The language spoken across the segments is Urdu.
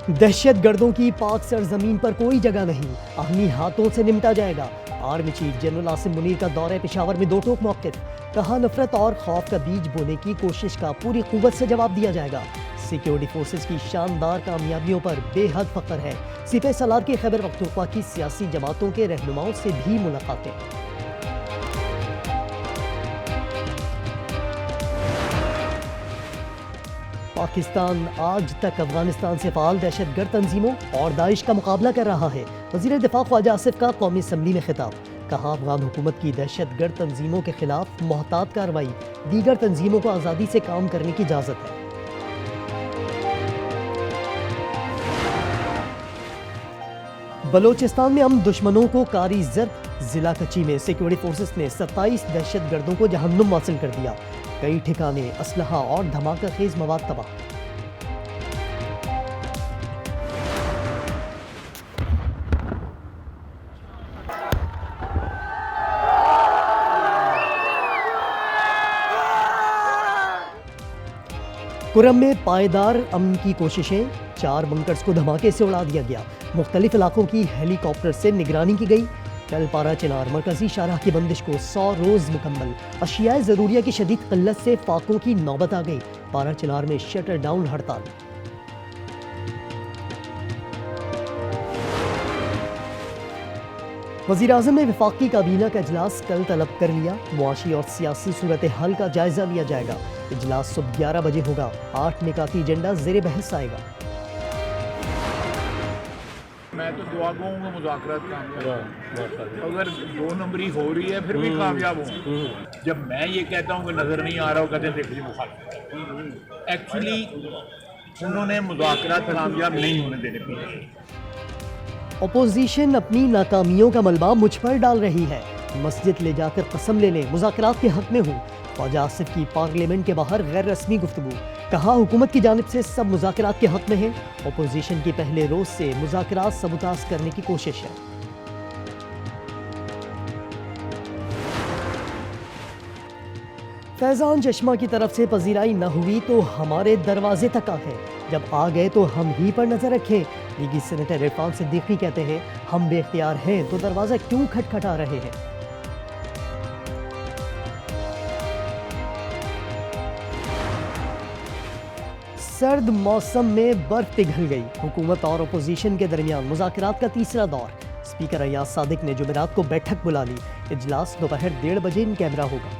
دہشت گردوں کی پاک سرزمین پر کوئی جگہ نہیں، اہمی ہاتھوں سے نمٹا جائے گا۔ Army chief general Asim Munir کا دورہ پشاور میں دو ٹوک موقف، کہا نفرت اور خوف کا بیج بونے کی کوشش کا پوری قوت سے جواب دیا جائے گا۔ سیکیورٹی فورسز کی شاندار کامیابیوں پر بے حد فخر ہے۔ سپہ سالار کے خیبر پختونخوا کی سیاسی جماعتوں کے رہنماؤں سے بھی ملاقاتیں۔ پاکستان آج تک افغانستان سے فعال دہشت گرد تنظیموں اور داعش کا مقابلہ کر رہا ہے۔ وزیر دفاع خواجہ آصف کا قومی اسمبلی میں خطاب، کہا افغان حکومت کی دہشت گرد تنظیموں کے خلاف محتاط کارروائی، دیگر تنظیموں کو آزادی سے کام کرنے کی اجازت ہے۔ بلوچستان میں ہم دشمنوں کو کاری ضرب، ضلع کچی میں سیکیورٹی فورسز نے 27 دہشت گردوں کو جہنم واصل کر دیا، کئی ٹھکانے، اسلحہ اور دھماکہ خیز مواد تباہ۔ کرم میں پائیدار امن کی کوششیں، 4 بنکرز کو دھماکے سے اڑا دیا گیا، مختلف علاقوں کی ہیلی کاپٹر سے نگرانی کی گئی۔ کل پارا چنار مرکزی شاہراہ کی بندش کو 100 روز مکمل، اشیاء ضروریہ کی شدید قلت سے فاقوں کی نوبت آ گئی، پارا چنار میں شٹر ڈاؤن ہڑتال۔ وزیراعظم نے وفاقی کابینہ کا اجلاس کل طلب کر لیا، معاشی اور سیاسی صورتحال کا جائزہ لیا جائے گا۔ اجلاس صبح 11 بجے ہوگا، 8 نکاتی ایجنڈا زیر بحث آئے گا۔ میں تو دعا گوں گا مذاکرات کامیاب، اگر 2 نمبری ہو رہی ہے پھر بھی کامیاب ہوں۔ جب میں یہ کہتا ہوں کہ نظر نہیں آ رہا ہو، کہتے ہیں دیکھ لیے مخالف، ایکچولی انہوں نے مذاکرات کامیاب نہیں ہونے دینے پیچھے۔ اپوزیشن اپنی ناکامیوں کا ملبہ مجھ پر ڈال رہی ہے، مسجد لے جا کر قسم لے لیں مذاکرات کے حق میں ہوں۔ خواجہ آصف کی پارلیمنٹ کے باہر غیر رسمی گفتگو، کہا حکومت کی جانب سے سب مذاکرات کے حق میں ہیں، اپوزیشن کی پہلے روز سے مذاکرات سبوتاژ کرنے کی کوشش ہے۔ فیضان چشمہ کی طرف سے پذیرائی نہ ہوئی تو ہمارے دروازے تک آ گئے، جب آ گئے تو ہم ہی پر نظر رکھیں۔ لیگی سینیٹر عرفان صدیقی کہتے ہیں ہم بے اختیار ہیں تو دروازہ کیوں کھٹکھٹا رہے ہیں۔ سرد موسم میں برف پگھل گئی، حکومت اور اپوزیشن کے درمیان مذاکرات کا تیسرا دور۔ اسپیکر ایاز صادق نے جمعرات کو بیٹھک بلا لی، اجلاس دوپہر 1:30 بجے ان کیمرہ ہوگا۔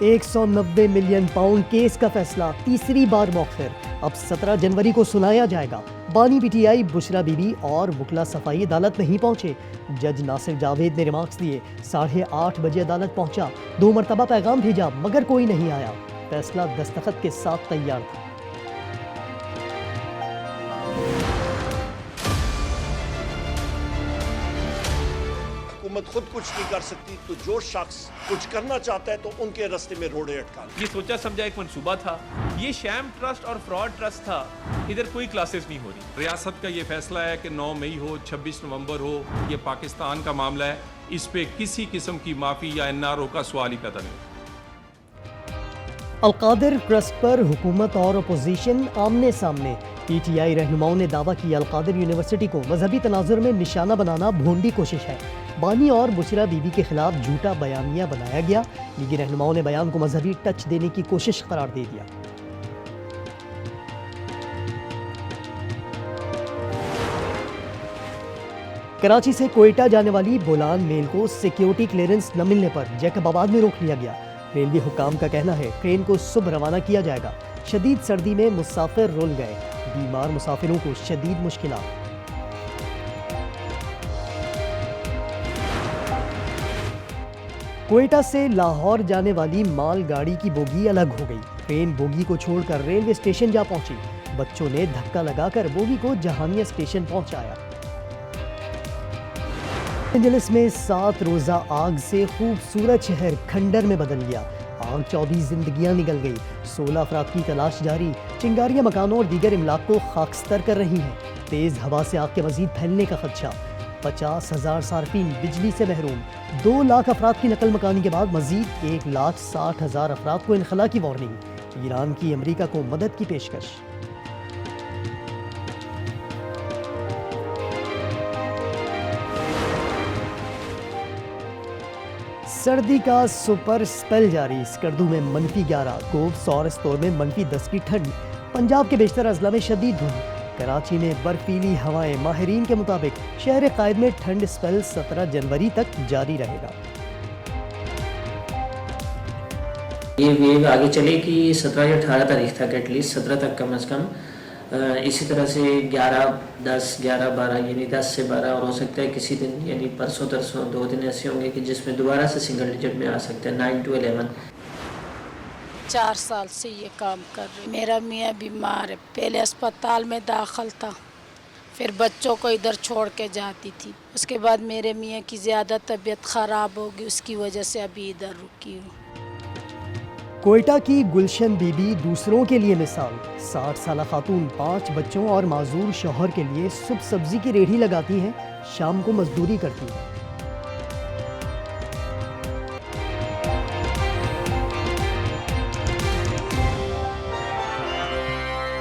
190 ملین پاؤنڈ کیس کا فیصلہ تیسری بار مؤخر، اب 17 جنوری کو سنایا جائے گا۔ بانی P T I Bushra be be اور وکلا صفائی عدالت نہیں پہنچے، جج ناصر جاوید نے ریمارکس دیے، 8:30 بجے عدالت پہنچا، 2 مرتبہ پیغام بھیجا مگر کوئی نہیں آیا، فیصلہ دستخط کے ساتھ تیار تھا۔ حکومت خود کچھ نہیں کر سکتی تو جو شخص کچھ کرنا چاہتا ہے تو ان کے راستے میں روڑے اٹکا لیں۔ یہ سوچا سمجھا ایک منصوبہ تھا، یہ شیم ٹرسٹ اور فراڈ ٹرسٹ تھا، ادھر کوئی کلاسز نہیں ہو رہی۔ ریاست کا یہ فیصلہ ہے کہ 9 مئی ہو 26 نومبر ہو، یہ پاکستان کا معاملہ ہے، اس پہ کسی قسم کی معافی یا NRO کا سوال ہی پیدا نہیں۔ القادر ٹرسٹ پر حکومت اور اپوزیشن آمنے سامنے، پی ٹی آئی رہنماؤں نے دعویٰ کیا القادر یونیورسٹی کو مذہبی تناظر میں نشانہ بنانا بھونڈی کوشش ہے، بانی اور بشرا بی بی کے خلاف جھوٹا بیانیہ بنایا گیا، لیگی رہنماؤں نے بیان کو مذہبی ٹچ دینے کی کوشش قرار دے دیا۔ کراچی سے کوئٹہ جانے والی بولان میل کو سیکیورٹی کلیئرنس نہ ملنے پر جیکب آباد میں روک لیا گیا، ریلوے حکام کا کہنا ہے ٹرین کو صبح روانہ کیا جائے گا، شدید سردی میں مسافر رول گئے، بیمار مسافروں کو شدید مشکلات۔ کوئٹہ سے لاہور جانے والی مال گاڑی کی بوگی الگ ہو گئی، ٹرین بوگی کو چھوڑ کر ریلوے اسٹیشن جا پہنچی، بچوں نے دھکا لگا کر بوگی کو جہانیہ اسٹیشن پہنچایا۔ انجلس میں 7 روزہ آگ سے خوبصورت شہر کھنڈر میں بدل گیا، آگ 24 زندگیاں نگل گئی، 16 افراد کی تلاش جاری، چنگاریاں مکانوں اور دیگر املاک کو خاکستر کر رہی ہیں، تیز ہوا سے آگ کے مزید پھیلنے کا خدشہ، 50,000 صارفین بجلی سے محروم، 2 لاکھ افراد کی نقل مکانی کے بعد مزید 1,60,000 افراد کو انخلا کی وارننگ، ایران کی امریکہ کو مدد کی پیشکش۔ سردی کا سپر اسپیل جاری، اسکردو میں -11، کوٹ سور استور میں -10 کی ٹھنڈ، پنجاب کے بیشتر اضلاع میں شدید دھند، کراچی میں برفیلی ہوائیں، ماہرین کے مطابق شہر قائد میں ٹھنڈ اسپیل 17 جنوری تک جاری رہے گا۔ یہ ویو آگے چلے کہ 17 یا 18 تاریخ تک، ایٹ لیسٹ 17 تک کم از کم، اسی طرح سے 11، 10، 11، 12 یعنی 10 سے 12، اور ہو سکتا ہے کسی دن یعنی پرسوں ترسوں 2 دن ایسے ہوں گے کہ جس میں دوبارہ سے سنگل ڈیجٹ میں آ سکتا ہے، 9 to 11۔ 4 سال سے یہ کام کر رہی، میرا میاں بیمار ہے، پہلے اسپتال میں داخل تھا، پھر بچوں کو ادھر چھوڑ کے جاتی تھی، اس کے بعد میرے میاں کی زیادہ طبیعت خراب ہوگی، اس کی وجہ سے ابھی ادھر رکی ہوں۔ کوئٹہ کی گلشن بی بی دوسروں کے لیے مثال، 60 سالہ خاتون 5 بچوں اور معذور شوہر کے لیے صبح سبزی کی ریڑھی لگاتی ہیں، شام کو مزدوری کرتی ہیں۔